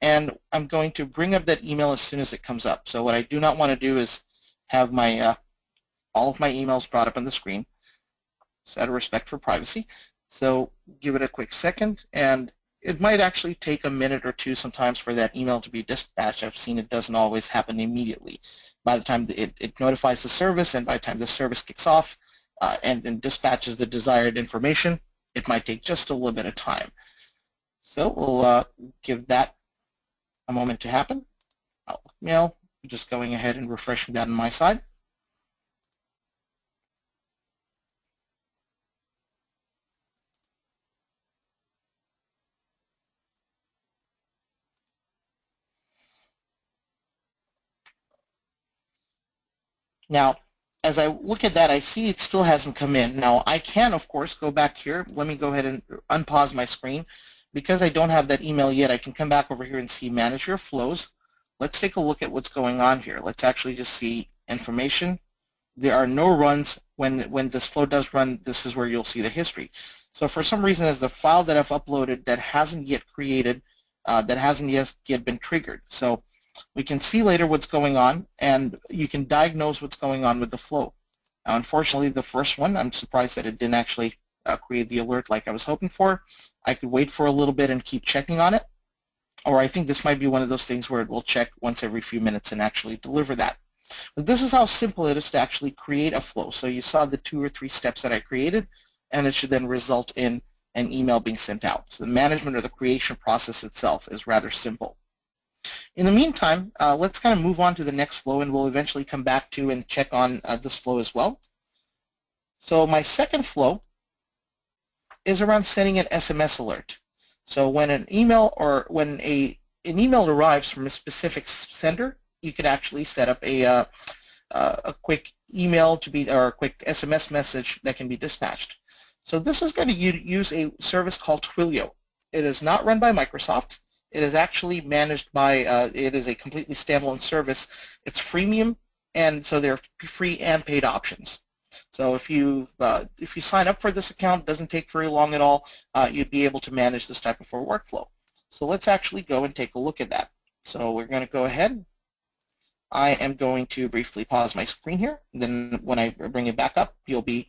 and I'm going to bring up that email as soon as it comes up. So what I do not want to do is have my all of my emails brought up on the screen. So out of respect for privacy. So give it a quick second, and it might actually take a minute or two sometimes for that email to be dispatched. I've seen it doesn't always happen immediately. By the time it notifies the service, and by the time the service kicks off, and then dispatches the desired information, it might take just a little bit of time. So we'll give that a moment to happen. Outlook Mail, just going ahead and refreshing that on my side. Now, as I look at that, I see it still hasn't come in. Now, I can, of course, go back here. Let me go ahead and unpause my screen. Because I don't have that email yet, I can come back over here and see Manage Your Flows. Let's take a look at what's going on here. Let's actually just see information. There are no runs. When this flow does run, this is where you'll see the history. So for some reason, as the file that I've uploaded that hasn't yet created, that hasn't yet been triggered. So we can see later what's going on, and you can diagnose what's going on with the flow. Now, unfortunately, the first one, I'm surprised that it didn't actually create the alert like I was hoping for. I could wait for a little bit and keep checking on it, or I think this might be one of those things where it will check once every few minutes and actually deliver that. But this is how simple it is to actually create a flow. So you saw the 2 or 3 steps that I created, and it should then result in an email being sent out. So the management or the creation process itself is rather simple. In the meantime, let's kind of move on to the next flow, and we'll eventually come back to and check on this flow as well. So my second flow is around sending an SMS alert. So when an email or when an email arrives from a specific sender, you could actually set up a quick email to be, or a quick SMS message that can be dispatched. So this is going to use a service called Twilio. It is not run by Microsoft. It is actually managed by, it is a completely standalone service. It's freemium, and so there are free and paid options. So if you sign up for this account, it doesn't take very long at all. You'd be able to manage this type of a workflow. So let's actually go and take a look at that. So we're going to go ahead. I am going to briefly pause my screen here. Then when I bring it back up, you'll be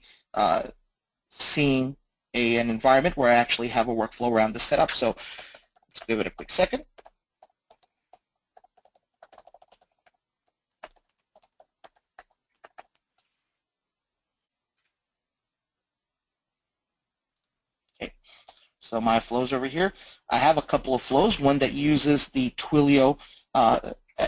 seeing an environment where I actually have a workflow around this setup. So let's give it a quick second. Okay, so my flows over here. I have a couple of flows, one that uses the Twilio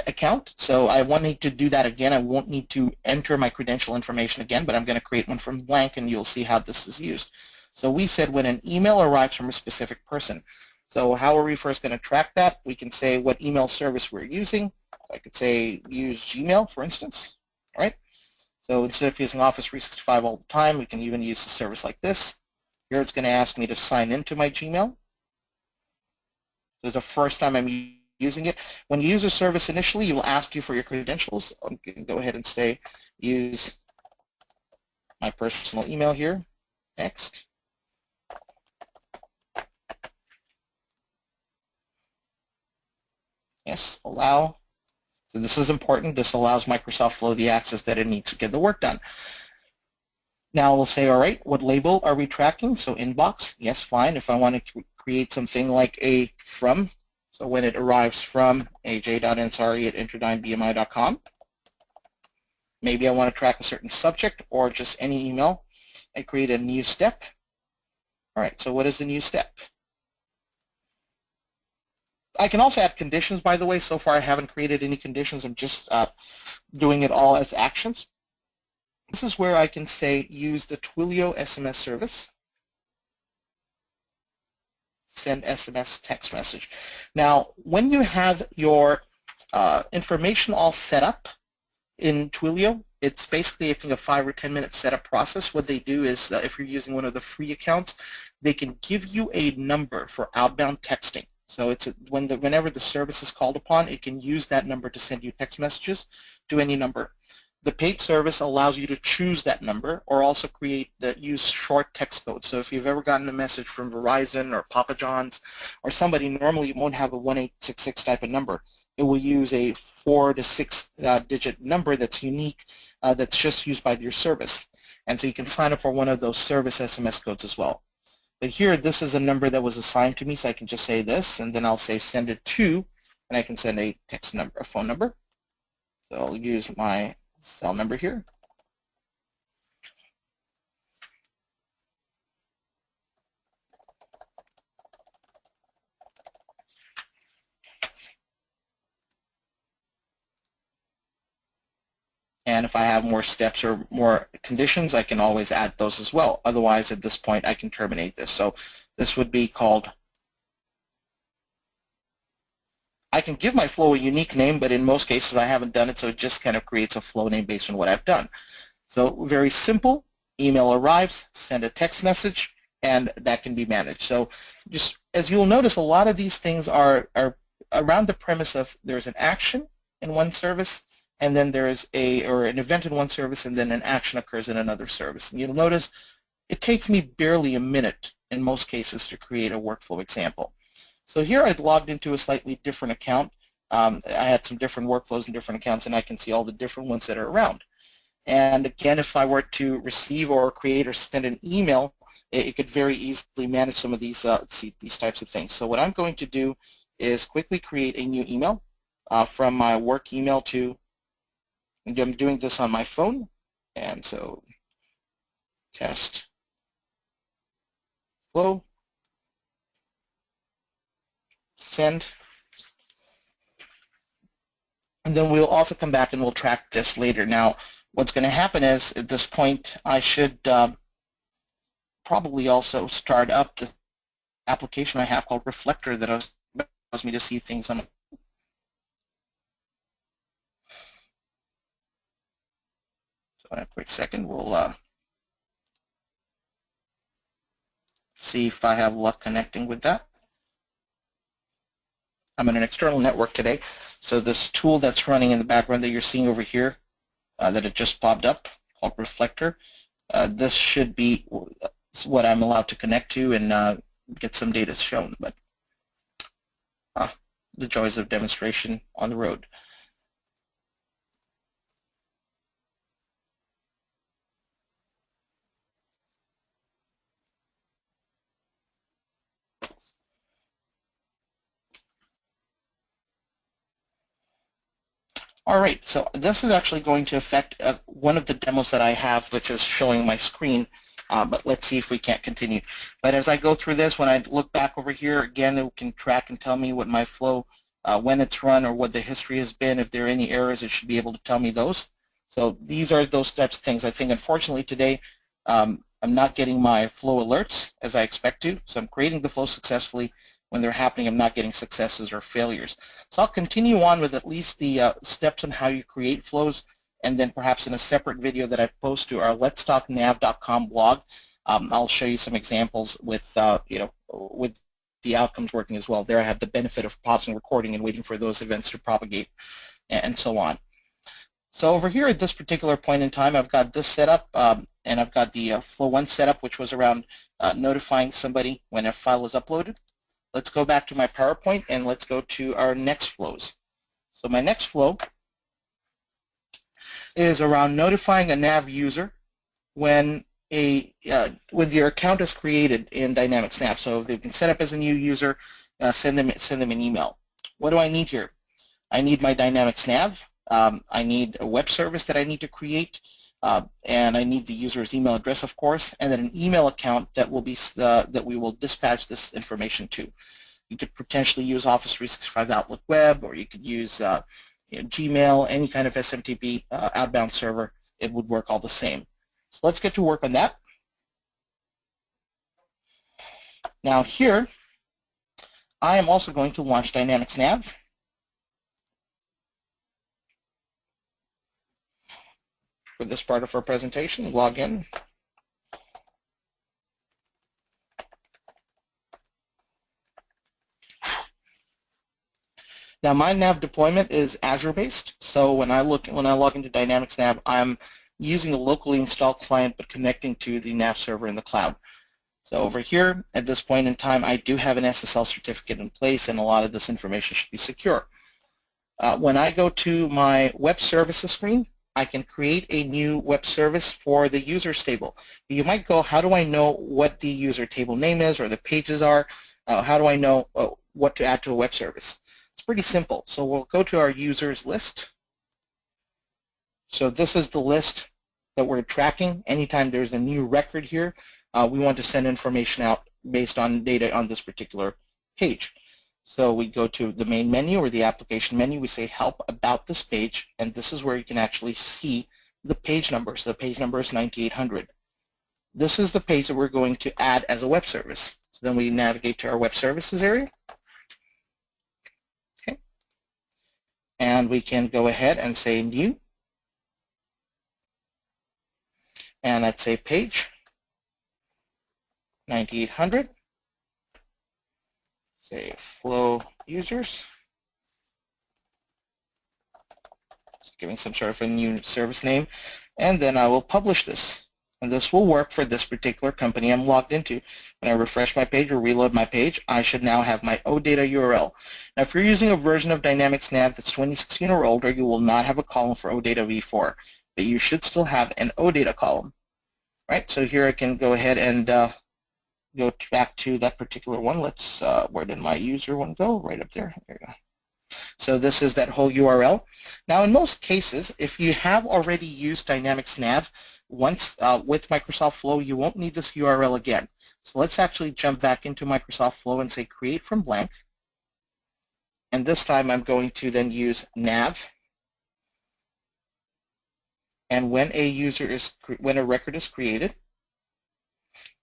account. So I won't need to do that again. I won't need to enter my credential information again, but I'm going to create one from blank, and you'll see how this is used. So we said when an email arrives from a specific person. So how are we first going to track that? We can say what email service we're using. I could say use Gmail, for instance. All right. So instead of using Office 365 all the time, we can even use a service like this. Here it's going to ask me to sign into my Gmail. This is the first time I'm using it. When you use a service initially, it will ask you for your credentials. I'm going to go ahead and say use my personal email here. Next. Yes, allow. So this is important. This allows Microsoft Flow the access that it needs to get the work done. Now we'll say, all right, what label are we tracking? So inbox, yes, fine. If I want to create something like a from, so when it arrives from aj.ansari@interdynbmi.com, maybe I want to track a certain subject or just any email and create a new step. All right, so what is the new step? I can also add conditions, by the way. So far I haven't created any conditions. I'm just doing it all as actions. This is where I can say use the Twilio SMS service. Send SMS text message. Now, when you have your information all set up in Twilio, it's basically, I think, a 5 or 10 minute setup process. What they do is, if you're using one of the free accounts, they can give you a number for outbound texting. So it's whenever the service is called upon, it can use that number to send you text messages to any number. The paid service allows you to choose that number or also use short text code. So if you've ever gotten a message from Verizon or Papa John's or somebody, normally it won't have a 1866 type of number. It will use a 4 to 6 digit number that's unique, that's just used by your service. And so you can sign up for one of those service SMS codes as well. But here, this is a number that was assigned to me, so I can just say this, and then I'll say send it to, and I can send a text number, a phone number. So I'll use my cell number here. And if I have more steps or more conditions, I can always add those as well. Otherwise, at this point, I can terminate this. So this would be called, I can give my flow a unique name, but in most cases, I haven't done it, so it just kind of creates a flow name based on what I've done. So very simple, email arrives, send a text message, and that can be managed. So just as you'll notice, a lot of these things are around the premise of there's an action in one service, and then there is an event in one service, and then an action occurs in another service. And you'll notice it takes me barely a minute in most cases to create a workflow example. So here I've logged into a slightly different account. I had some different workflows in different accounts, and I can see all the different ones that are around. And again, if I were to receive or create or send an email, it could very easily manage some of these types of things. So what I'm going to do is quickly create a new email from my work email to, and I'm doing this on my phone, and so test flow, send, and then we'll also come back and we'll track this later. Now, what's going to happen is at this point, I should probably also start up the application I have called Reflector that allows me to see things on. So in a quick second, we'll see if I have luck connecting with that. I'm on an external network today, so this tool that's running in the background that you're seeing over here, that it just popped up, called Reflector, this should be what I'm allowed to connect to and get some data shown, but the joys of demonstration on the road. All right, so this is actually going to affect one of the demos that I have, which is showing my screen, but let's see if we can't continue. But as I go through this, when I look back over here, again, it can track and tell me what my flow, when it's run or what the history has been. If there are any errors, it should be able to tell me those. So these are those types of things. I think, unfortunately, today, I'm not getting my flow alerts as I expect to, so I'm creating the flow successfully. When they're happening, I'm not getting successes or failures. So I'll continue on with at least the steps on how you create flows, and then perhaps in a separate video that I post to our letstalknav.com blog, I'll show you some examples with with the outcomes working as well. There I have the benefit of pausing recording and waiting for those events to propagate and so on. So over here at this particular point in time, I've got this set up, and I've got the flow 1 setup, which was around notifying somebody when a file is uploaded. Let's go back to my PowerPoint and let's go to our next flows. So my next flow is around notifying a NAV user when your account is created in Dynamics NAV. So if they've been set up as a new user, send them an email. What do I need here? I need my Dynamics NAV. I need a web service that I need to create, and I need the user's email address, of course, and then an email account that will be that we will dispatch this information to. You could potentially use Office 365 Outlook Web, or you could use Gmail, any kind of SMTP outbound server. It would work all the same. So let's get to work on that. Now here, I am also going to launch Dynamics NAV. For this part of our presentation, log in. Now my NAV deployment is Azure-based, so when I log into Dynamics NAV, I'm using a locally installed client but connecting to the NAV server in the cloud. So over here, at this point in time, I do have an SSL certificate in place, and a lot of this information should be secure. When I go to my web services screen, I can create a new web service for the users table. You might go, how do I know what the user table name is or the pages are? How do I know what to add to a web service? It's pretty simple. So we'll go to our users list. So this is the list that we're tracking. Anytime there's a new record here, we want to send information out based on data on this particular page. So we go to the main menu or the application menu, we say help about this page, and this is where you can actually see the page number. So the page number is 9800. This is the page that we're going to add as a web service. So then we navigate to our web services area. Okay. And we can go ahead and say new. And let's say page 9800. Say flow users. Giving some sort of a new service name, and then I will publish this. And this will work for this particular company I'm logged into. When I refresh my page or reload my page, I should now have my OData URL. Now, if you're using a version of Dynamics NAV that's 2016 or older, you will not have a column for OData v4, but you should still have an OData column. Right, so here I can go ahead and go back to that particular one. Let's, where did my user one go? Right up there. There you go. So this is that whole URL. Now, in most cases, if you have already used Dynamics NAV once with Microsoft Flow, you won't need this URL again. So let's actually jump back into Microsoft Flow and say create from blank. And this time I'm going to then use NAV. And when a record is created,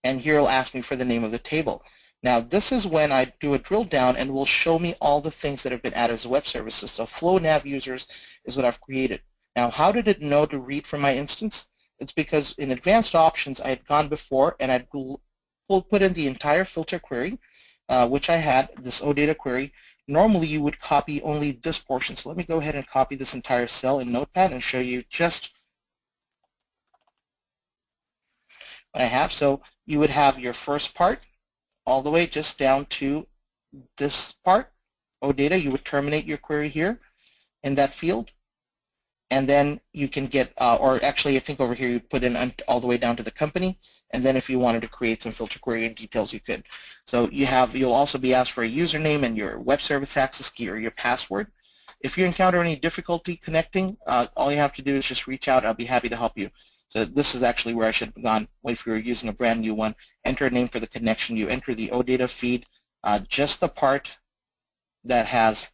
and here it'll ask me for the name of the table. Now, this is when I do a drill down and will show me all the things that have been added as web services. So Flow NAV users is what I've created. Now, how did it know to read from my instance? It's because in advanced options, I had gone before and I'd put in the entire filter query, which I had, this OData query. Normally, you would copy only this portion. So let me go ahead and copy this entire cell in Notepad and show you just what I have. So you would have your first part, all the way just down to this part, OData. You would terminate your query here in that field, and then you can get, or actually I think over here you put in all the way down to the company, and then if you wanted to create some filter query and details, you could. So you'll also be asked for a username and your web service access key or your password. If you encounter any difficulty connecting, all you have to do is just reach out. I'll be happy to help you. So this is actually where I should have gone if you were using a brand new one. Enter a name for the connection. You enter the OData feed, just the part that has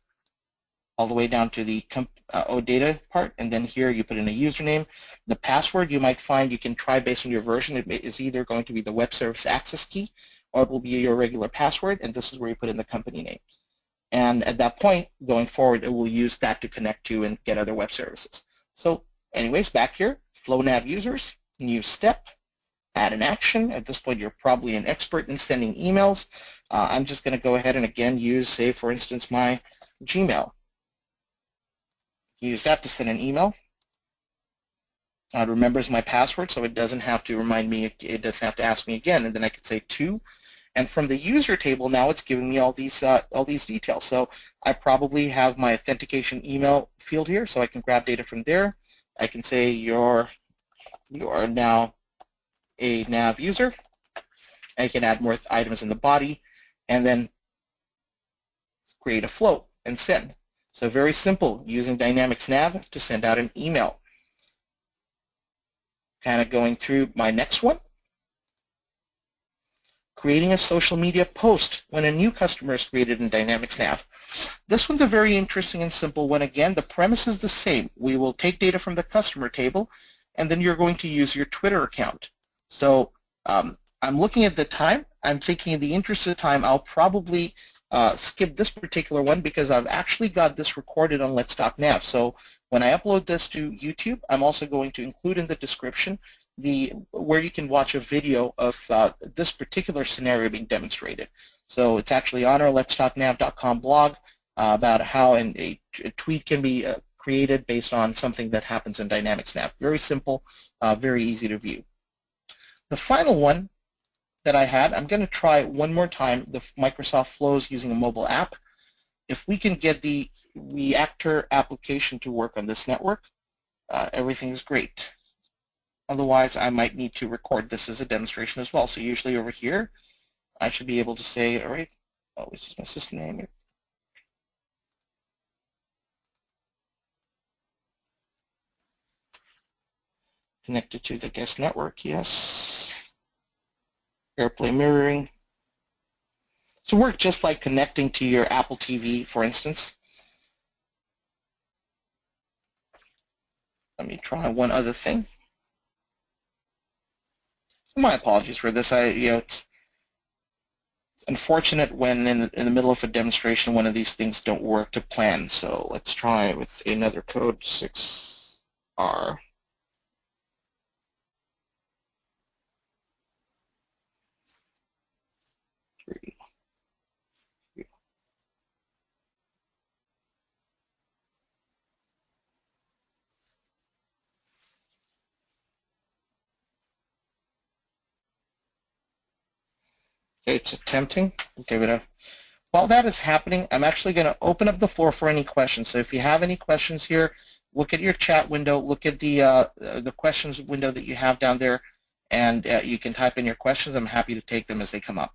all the way down to the OData part, and then here you put in a username. The password you might find you can try based on your version. It is either going to be the web service access key or it will be your regular password, and this is where you put in the company name. And at that point, going forward, it will use that to connect to and get other web services. So anyways, back here, Flow NAV users, new step, add an action. At this point, you're probably an expert in sending emails. I'm just going to go ahead and again use, say, for instance, my Gmail. Use that to send an email. It remembers my password, so it doesn't have to remind me, it doesn't have to ask me again. And then I could say to, and from the user table now it's giving me all these details. So I probably have my authentication email field here, so I can grab data from there. I can say you are now a NAV user. I can add more items in the body and then create a flow and send. So very simple, using Dynamics NAV to send out an email. Kind of going through my next one. Creating a social media post when a new customer is created in Dynamics NAV. This one's a very interesting and simple one. Again, the premise is the same. We will take data from the customer table, and then you're going to use your Twitter account. So I'm looking at the time. I'm thinking in the interest of time, I'll probably skip this particular one because I've actually got this recorded on Let's Talk NAV. So when I upload this to YouTube, I'm also going to include in the description where you can watch a video of this particular scenario being demonstrated. So it's actually on our letstalknav.com blog about how a tweet can be created based on something that happens in Dynamics NAV. Very simple, very easy to view. The final one that I had, I'm going to try one more time the Microsoft Flows using a mobile app. If we can get the Reactor application to work on this network, everything is great. Otherwise, I might need to record this as a demonstration as well. So usually over here, I should be able to say, all right, oh, this is my system name here. Connected to the guest network, yes. AirPlay mirroring. So work just like connecting to your Apple TV, for instance. let me try one other thing. My apologies for this. It's unfortunate when in the middle of a demonstration one of these things don't work to plan. So let's try with another code, 6R. Okay, it's attempting. Give it a. While that is happening, I'm actually going to open up the floor for any questions. So if you have any questions here, look at your chat window, look at the questions window that you have down there, and you can type in your questions. I'm happy to take them as they come up.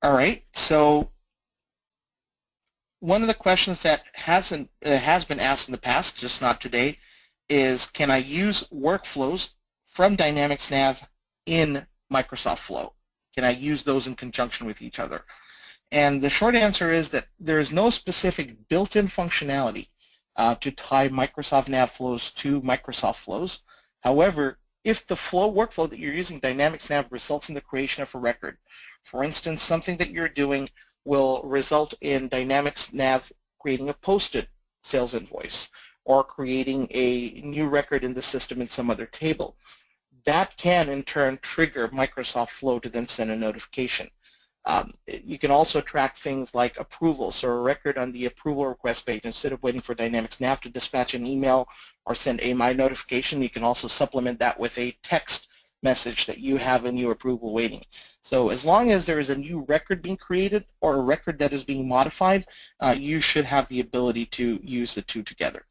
All right, so one of the questions that has been asked in the past, just not today, is can I use workflows from Dynamics NAV in Microsoft Flow? Can I use those in conjunction with each other? And the short answer is that there is no specific built-in functionality to tie Microsoft NAV flows to Microsoft flows. However, if the flow workflow that you're using, Dynamics NAV, results in the creation of a record, for instance, something that you're doing will result in Dynamics NAV creating a posted sales invoice or creating a new record in the system in some other table. That can in turn trigger Microsoft Flow to then send a notification. You can also track things like approvals, so a record on the approval request page. Instead of waiting for Dynamics NAV to dispatch an email or send a My notification, you can also supplement that with a text message that you have a new approval waiting. So as long as there is a new record being created or a record that is being modified, you should have the ability to use the two together.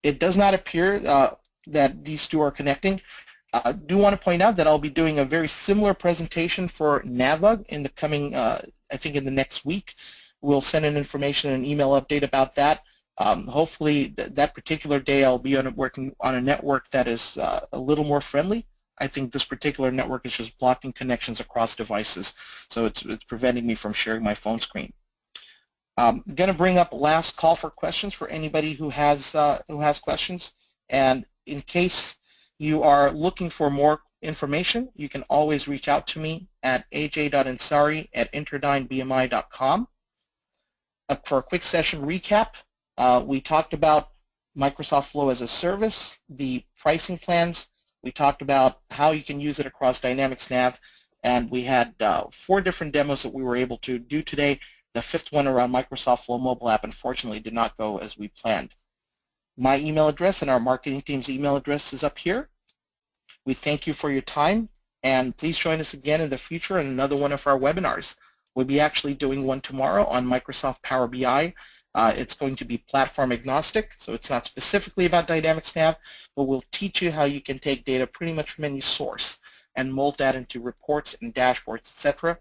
It does not appear that these two are connecting. I do want to point out that I'll be doing a very similar presentation for NAVUG in the coming, I think in the next week. We'll send an information and email update about that. Hopefully that particular day I'll be working on a network that is a little more friendly. I think this particular network is just blocking connections across devices, so it's preventing me from sharing my phone screen. I'm going to bring up last call for questions for anybody who has questions, and in case you are looking for more information, you can always reach out to me at aj.ansari@interdynbmi.com. For a quick session recap, we talked about Microsoft Flow as a service, the pricing plans, we talked about how you can use it across Dynamics NAV, and we had 4 different demos that we were able to do today. The 5th one around Microsoft Flow mobile app unfortunately did not go as we planned. My email address and our marketing team's email address is up here. We thank you for your time, and please join us again in the future in another one of our webinars. We'll be actually doing one tomorrow on Microsoft Power BI. It's going to be platform agnostic, so it's not specifically about Dynamics NAV, but we'll teach you how you can take data pretty much from any source and mold that into reports and dashboards, etc.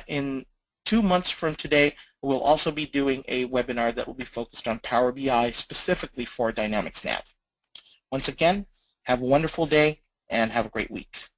In 2 months from today, we'll also be doing a webinar that will be focused on Power BI specifically for Dynamics NAV. Once again, have a wonderful day and have a great week.